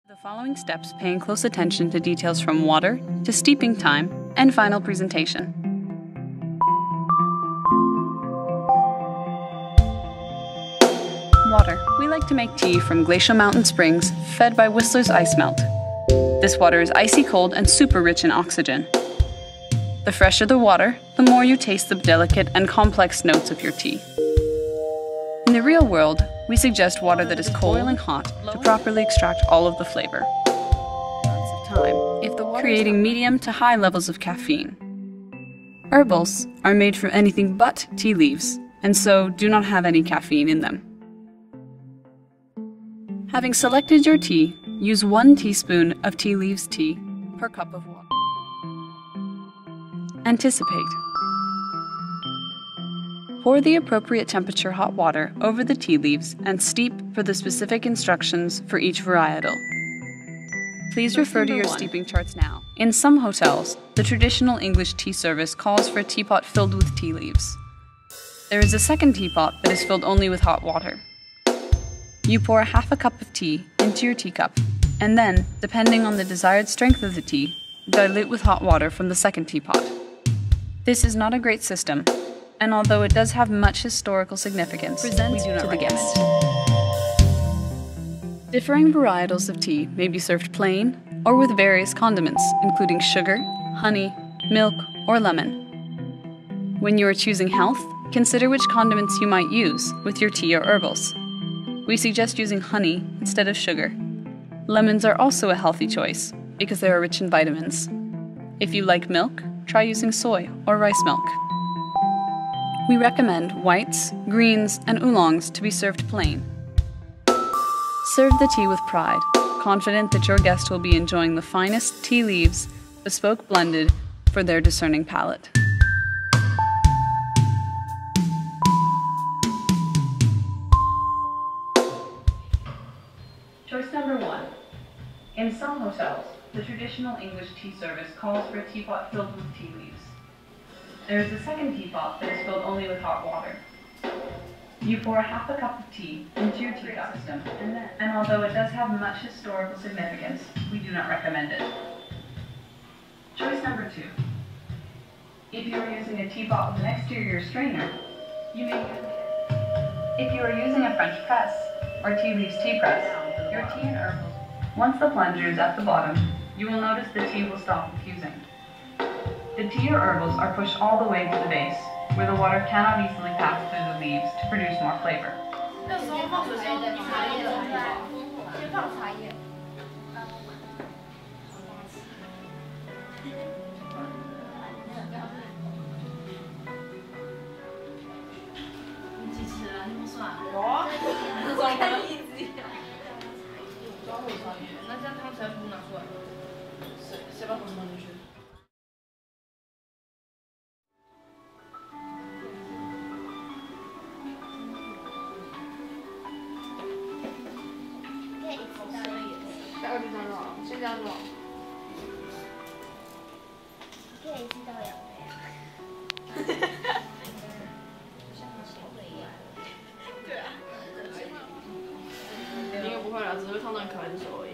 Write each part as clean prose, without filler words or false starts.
The following steps paying close attention to details from water to steeping time and final presentation. Water. We like to make tea from glacial mountain springs fed by Whistler's ice melt. This water is icy cold and super rich in oxygen. The fresher the water, the more you taste the delicate and complex notes of your tea. In the real world, we suggest water that is boiling hot to properly extract all of the flavor, creating medium to high levels of caffeine. Herbals are made from anything but tea leaves, and so do not have any caffeine in them. Having selected your tea, use 1 teaspoon of tea leaves tea per cup of water. Anticipate. Pour the appropriate temperature hot water over the tea leaves and steep per the specific instructions for each varietal. Please refer to your steeping charts now. In some hotels, the traditional English tea service calls for a teapot filled with tea leaves. There is a second teapot that is filled only with hot water. You pour half a cup of tea into your teacup, and then, depending on the desired strength of the tea, dilute with hot water from the second teapot. This is not a great system, and although it does have much historical significance, we do not to the guest. Differing varietals of tea may be served plain or with various condiments, including sugar, honey, milk, or lemon. When you are choosing health, consider which condiments you might use with your tea or herbals. We suggest using honey instead of sugar. Lemons are also a healthy choice because they are rich in vitamins. If you like milk, try using soy or rice milk. We recommend whites, greens, and oolongs to be served plain. Serve the tea with pride, confident that your guest will be enjoying the finest tea leaves, bespoke blended for their discerning palate. Choice number 1. In some hotels, the traditional English tea service calls for a teapot filled with tea leaves. There is a second teapot that is filled only with hot water. You pour half a cup of tea into your teacup system, and although it does have much historical significance, we do not recommend it. Choice number 2. If you are using a teapot with an exterior strainer, you may use it. If you are using a French press or tea leaves tea press, your tea and herbals. Once the plunger is at the bottom, you will notice the tea will stop infusing. The tea or herbals are pushed all the way to the base, where the water cannot easily pass through the leaves to produce more flavor.应该不会啦，只会烫到你可爱的手而已。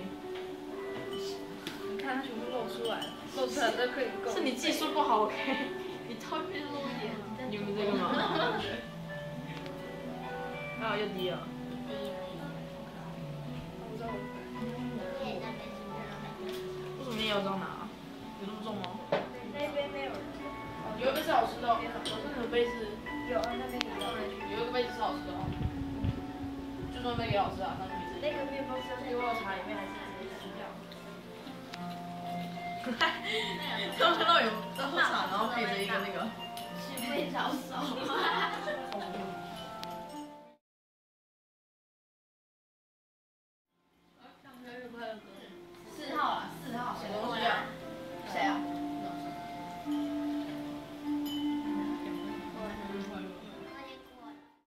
你看它全部露出来了，露出来都可以够。是你技术不好 ，OK？ 你偷去露一点。你们这个吗？啊，又低了。为什么你也要这样拿？有这么重吗？那边没有人。有一杯是好吃的，我那个杯是。有啊，那边你放上去。有一个杯子是好吃的哦。就专门给老师啊，当名字。那个面包是给我茶里面还是直接吃掉？他们看到有喝茶，然后配着一个那个。是非常少。